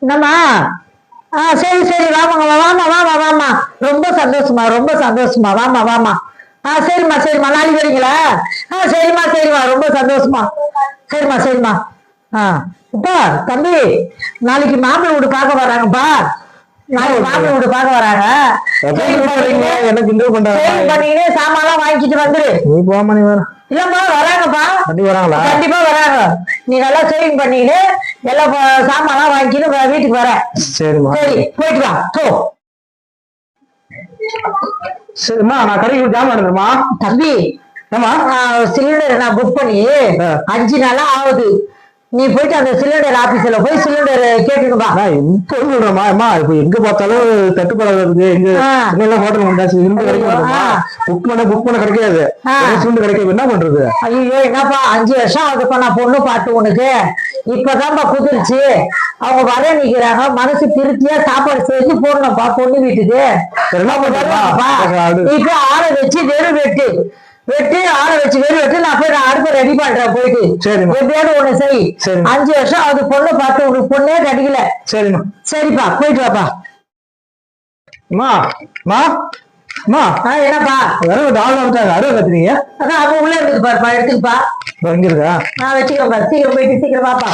என்னம்மா? சரி சரி, வாமாங்க, வாமா வாமா வாமா. ரொம்ப சந்தோஷமா, ரொம்ப சந்தோஷமா. வாமா வாமா. சரிம்மா சரிம்மா, நாளைக்கு வரீங்களா? சரிம்மா சரிம்மா, ரொம்ப சந்தோஷமா. சரிம்மா சரிம்மா. இப்பா தம்பி, நாளைக்கு மாப்பிள்ளை வீடு பார்க்க வராங்கப்பா. நாளைக்கு மாப்பிள்ளை வீடு பார்க்க வராங்க. எனக்கு கிண்டல் பண்ணீங்க, சாமான்லாம் வாங்கிட்டு வந்துரு. நீ போமா, நீ வர. இல்லம்மா, வராங்கப்பா. வராங்களா? கண்டிப்பா வராங்க. நீ நல்லா சேவிங் பண்ணிட்டு எல்லாம் சாமான்லாம் வாங்கிட்டு வீட்டுக்கு வர. சரிம்மா. சரி, போயிட்டு வா. போ. சரிம்மா, நான் கடைக்கு ஜாமான் எடுத்துமா. தம்பி, சிலிண்டர் நான் புக் பண்ணி 5 நாளா ஆகுது. நீ போயிட்டு அந்த சிலிண்டர் ஆபீஸ்ல போய் சிலிண்டர் கேட்டுடுமா. சொல்றேம்மா, அம்மா இப்ப எங்க பார்த்தாலும் தட்டுப்பாடு இருக்கு. எங்க ஹோட்டல் வந்தாச்சு, புக் பண்ண கிடைக்காது. சிலிண்டர் கிடைக்காது, என்ன பண்றது? ஐயோ, என்னப்பா 5 வருஷம் ஆகுதுப்பா நான் பொண்ணு பார்த்து உனக்கு. இப்பதான்ப்பா குதிர்ச்சு. அவங்க வர நிக்கிறாங்க, மனசு திருப்தியா சாப்பாடு செஞ்சு போடணும்ப்பா பொண்ணு வீட்டுக்கு. இப்ப ஆளை வச்சு வெறும் வெட்டு ஆளை வச்சு வெட்டு. நான் போய் அடுப்ப ரெடி பண்றேன் போயிட்டு. எப்படியாவது ஒண்ணு செய். 5 வருஷம் அது பொண்ணு பார்த்து உனக்கு பொண்ணே கிடைக்கல. சரிம்மா. சரிப்பா, போயிட்டு வாப்பா. என்னப்பா? அருவா கத்துறீங்க? அதான் அவன் உள்ள இருக்கு பாருப்பா, எடுத்துக்கப்பா. இங்க இருக்கா? நான் வச்சுக்கிறேன். சீக்கிரம் போயிட்டு சீக்கிரம் வாப்பா.